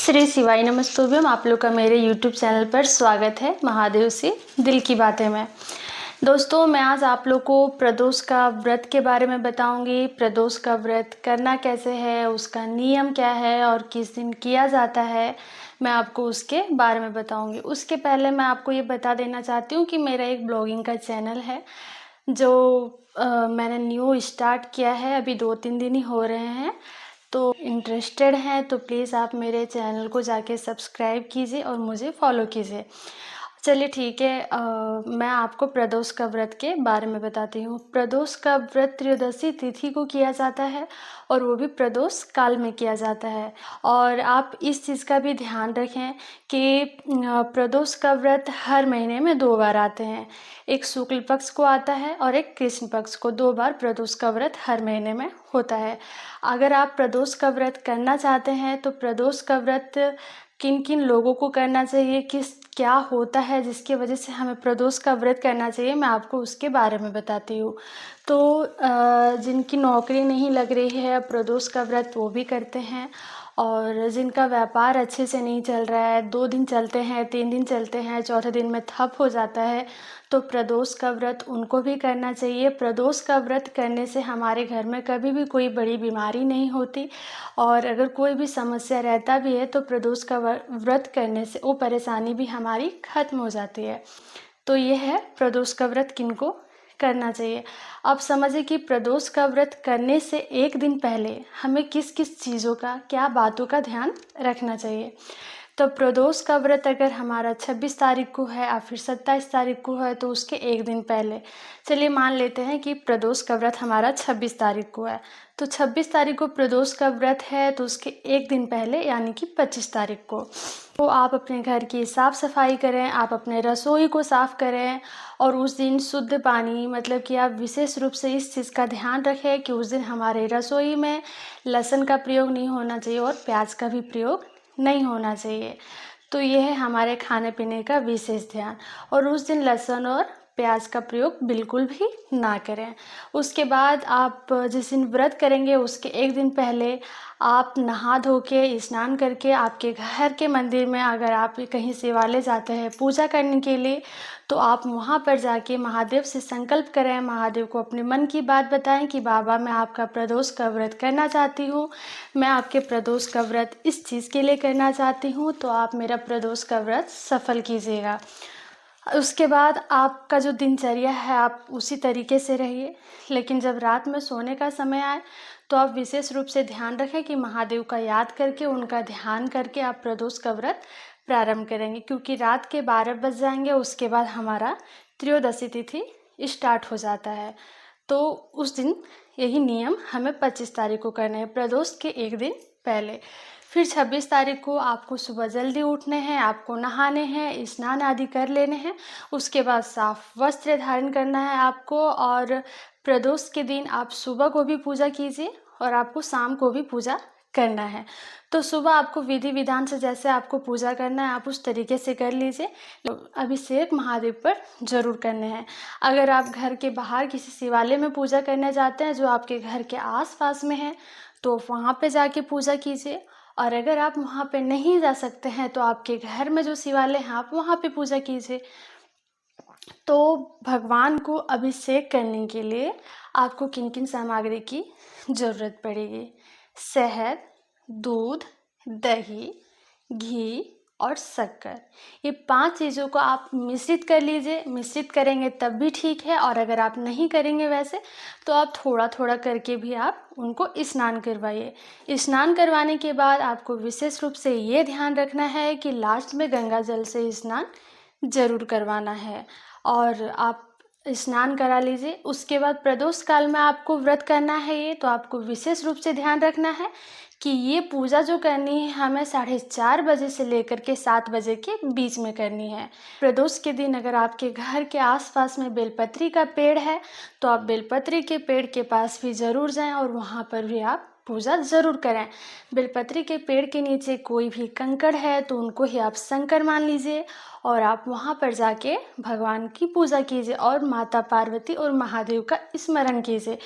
श्री शिवाय नमस्तुभ्यम। आप लोग का मेरे YouTube चैनल पर स्वागत है महादेव से दिल की बातें में। दोस्तों, मैं आज आप लोग को प्रदोष का व्रत के बारे में बताऊंगी। प्रदोष का व्रत करना कैसे है, उसका नियम क्या है और किस दिन किया जाता है, मैं आपको उसके बारे में बताऊंगी। उसके पहले मैं आपको ये बता देना चाहती हूँ कि मेरा एक ब्लॉगिंग का चैनल है जो मैंने न्यू स्टार्ट किया है। अभी 2-3 दिन ही हो रहे हैं। तो इंटरेस्टेड हैं तो प्लीज़ आप मेरे चैनल को जाके सब्सक्राइब कीजिए और मुझे फॉलो कीजिए। चलिए ठीक है, मैं आपको प्रदोष का व्रत के बारे में बताती हूँ। प्रदोष का व्रत त्रयोदशी तिथि को किया जाता है और वो भी प्रदोष काल में किया जाता है। और आप इस चीज़ का भी ध्यान रखें कि प्रदोष का व्रत हर महीने में 2 बार आते हैं। एक शुक्ल पक्ष को आता है और एक कृष्ण पक्ष को। 2 बार प्रदोष का व्रत हर महीने में होता है। अगर आप प्रदोष का व्रत करना चाहते हैं तो प्रदोष का व्रत किन किन लोगों को करना चाहिए, क्या होता है जिसकी वजह से हमें प्रदोष का व्रत करना चाहिए, मैं आपको उसके बारे में बताती हूँ। तो जिनकी नौकरी नहीं लग रही है प्रदोष का व्रत वो भी करते हैं, और जिनका व्यापार अच्छे से नहीं चल रहा है, 2 दिन चलते हैं, 3 दिन चलते हैं, चौथे दिन में ठप हो जाता है, तो प्रदोष का व्रत उनको भी करना चाहिए। प्रदोष का व्रत करने से हमारे घर में कभी भी कोई बड़ी बीमारी नहीं होती, और अगर कोई भी समस्या रहता भी है तो प्रदोष का व्रत करने से वो परेशानी भी हमारी खत्म हो जाती है। तो ये है प्रदोष का व्रत किनको करना चाहिए। अब समझिए कि प्रदोष का व्रत करने से एक दिन पहले हमें किस किस चीज़ों का, क्या बातों का ध्यान रखना चाहिए। तो प्रदोष का व्रत अगर हमारा 26 तारीख को है या फिर 27 तारीख को है तो उसके एक दिन पहले, चलिए मान लेते हैं कि प्रदोष का व्रत हमारा 26 तारीख को है, तो 26 तारीख को प्रदोष का व्रत है तो उसके एक दिन पहले यानी कि 25 तारीख को तो आप अपने घर की साफ़ सफाई करें, आप अपने रसोई को साफ़ करें, और उस दिन शुद्ध पानी, मतलब कि आप विशेष रूप से इस चीज़ का ध्यान रखें कि उस दिन हमारे रसोई में लहसुन का प्रयोग नहीं होना चाहिए और प्याज का भी प्रयोग नहीं होना चाहिए। तो ये है हमारे खाने पीने का विशेष ध्यान, और उस दिन लहसुन और प्याज का प्रयोग बिल्कुल भी ना करें। उसके बाद आप जिस दिन व्रत करेंगे उसके एक दिन पहले आप नहा धो के स्नान करके आपके घर के मंदिर में, अगर आप कहीं शिवालय जाते हैं पूजा करने के लिए, तो आप वहाँ पर जाके महादेव से संकल्प करें, महादेव को अपने मन की बात बताएं कि बाबा मैं आपका प्रदोष का व्रत करना चाहती हूँ, मैं आपके प्रदोष का व्रत इस चीज़ के लिए करना चाहती हूँ, तो आप मेरा प्रदोष का व्रत सफल कीजिएगा। उसके बाद आपका जो दिनचर्या है आप उसी तरीके से रहिए, लेकिन जब रात में सोने का समय आए तो आप विशेष रूप से ध्यान रखें कि महादेव का याद करके, उनका ध्यान करके आप प्रदोष का व्रत प्रारंभ करेंगे, क्योंकि रात के 12 बज जाएंगे उसके बाद हमारा त्रयोदशी तिथि स्टार्ट हो जाता है। तो उस दिन यही नियम हमें 25 तारीख को करना है, प्रदोष के एक दिन पहले। फिर 26 तारीख को आपको सुबह जल्दी उठने हैं, आपको नहाने हैं, स्नान आदि कर लेने हैं, उसके बाद साफ वस्त्र धारण करना है आपको। और प्रदोष के दिन आप सुबह को भी पूजा कीजिए और आपको शाम को भी पूजा करना है। तो सुबह आपको विधि विधान से जैसे आपको पूजा करना है आप उस तरीके से कर लीजिए। अभिषेक महादेव पर जरूर करने हैं। अगर आप घर के बाहर किसी शिवालय में पूजा करने जाते हैं जो आपके घर के आसपास में है तो वहाँ पे जाके पूजा कीजिए, और अगर आप वहाँ पे नहीं जा सकते हैं तो आपके घर में जो शिवालय है आप वहाँ पे पूजा कीजिए। तो भगवान को अभिषेक करने के लिए आपको किन किन सामग्री की ज़रूरत पड़ेगी। शहद, दूध, दही, घी और शक्कर, ये 5 चीज़ों को आप मिश्रित कर लीजिए। मिश्रित करेंगे तब भी ठीक है, और अगर आप नहीं करेंगे वैसे तो आप थोड़ा थोड़ा करके भी आप उनको स्नान करवाइए। स्नान करवाने के बाद आपको विशेष रूप से ये ध्यान रखना है कि लास्ट में गंगा जल से स्नान जरूर करवाना है, और आप स्नान करा लीजिए। उसके बाद प्रदोष काल में आपको व्रत करना है ये, तो आपको विशेष रूप से ध्यान रखना है कि ये पूजा जो करनी है हमें 4:30 बजे से लेकर के 7 बजे के बीच में करनी है। प्रदोष के दिन अगर आपके घर के आसपास में बेलपत्री का पेड़ है तो आप बेलपत्री के पेड़ के पास भी ज़रूर जाएं और वहाँ पर भी आप पूजा ज़रूर करें। बेलपत्री के पेड़ के नीचे कोई भी कंकड़ है तो उनको ही आप शंकर मान लीजिए और आप वहाँ पर जाके भगवान की पूजा कीजिए और माता पार्वती और महादेव का स्मरण कीजिए,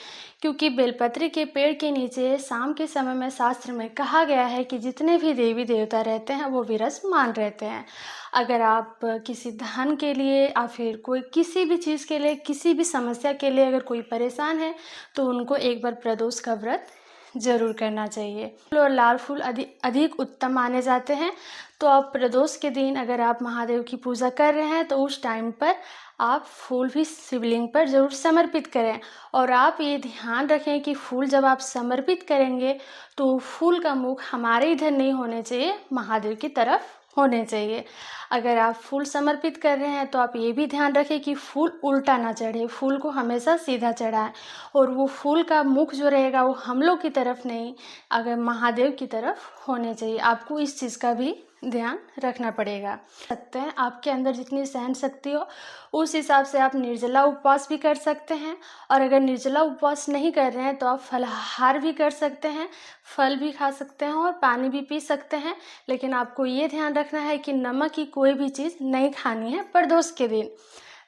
क्योंकि बेलपत्री के पेड़ के नीचे शाम के समय में शास्त्र में कहा गया है कि जितने भी देवी देवता रहते हैं वो विराजमान रहते हैं। अगर आप किसी धन के लिए या फिर कोई किसी भी चीज़ के लिए, किसी भी समस्या के लिए अगर कोई परेशान है तो उनको एक बार प्रदोष का व्रत जरूर करना चाहिए। फूल और लाल फूल अधिक उत्तम माने जाते हैं। तो आप प्रदोष के दिन अगर आप महादेव की पूजा कर रहे हैं तो उस टाइम पर आप फूल भी शिवलिंग पर जरूर समर्पित करें। और आप ये ध्यान रखें कि फूल जब आप समर्पित करेंगे तो फूल का मुख हमारे इधर नहीं होने चाहिए, महादेव की तरफ होने चाहिए। अगर आप फूल समर्पित कर रहे हैं तो आप ये भी ध्यान रखें कि फूल उल्टा ना चढ़े, फूल को हमेशा सीधा चढ़ाएं और वो फूल का मुख जो रहेगा वो हम लोग की तरफ नहीं, अगर महादेव की तरफ होने चाहिए। आपको इस चीज़ का भी ध्यान रखना पड़ेगा। सकते हैं आपके अंदर जितनी सहन शक्ति हो उस हिसाब से आप निर्जला उपवास भी कर सकते हैं, और अगर निर्जला उपवास नहीं कर रहे हैं तो आप फलाहार भी कर सकते हैं, फल भी खा सकते हैं और पानी भी पी सकते हैं। लेकिन आपको ये ध्यान रखना है कि नमक की कोई भी चीज़ नहीं खानी है प्रदोष के दिन,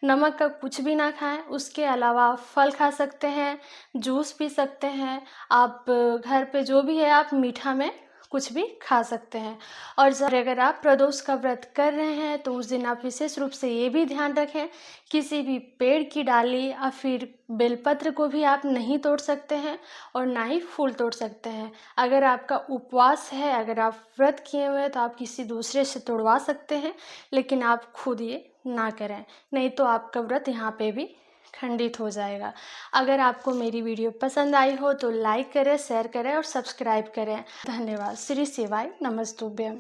नमक का कुछ भी ना खाएं। उसके अलावा आप फल खा सकते हैं, जूस पी सकते हैं, आप घर पे जो भी है आप मीठा में कुछ भी खा सकते हैं। और अगर आप प्रदोष का व्रत कर रहे हैं तो उस दिन आप विशेष रूप से ये भी ध्यान रखें, किसी भी पेड़ की डाली या फिर बेलपत्र को भी आप नहीं तोड़ सकते हैं और ना ही फूल तोड़ सकते हैं। अगर आपका उपवास है, अगर आप व्रत किए हुए हैं तो आप किसी दूसरे से तोड़वा सकते हैं, लेकिन आप खुद ये ना करें, नहीं तो आपका व्रत यहाँ पे भी खंडित हो जाएगा। अगर आपको मेरी वीडियो पसंद आई हो तो लाइक करें, शेयर करें और सब्सक्राइब करें। धन्यवाद। श्री शिवाय नमस्तुभ्यम।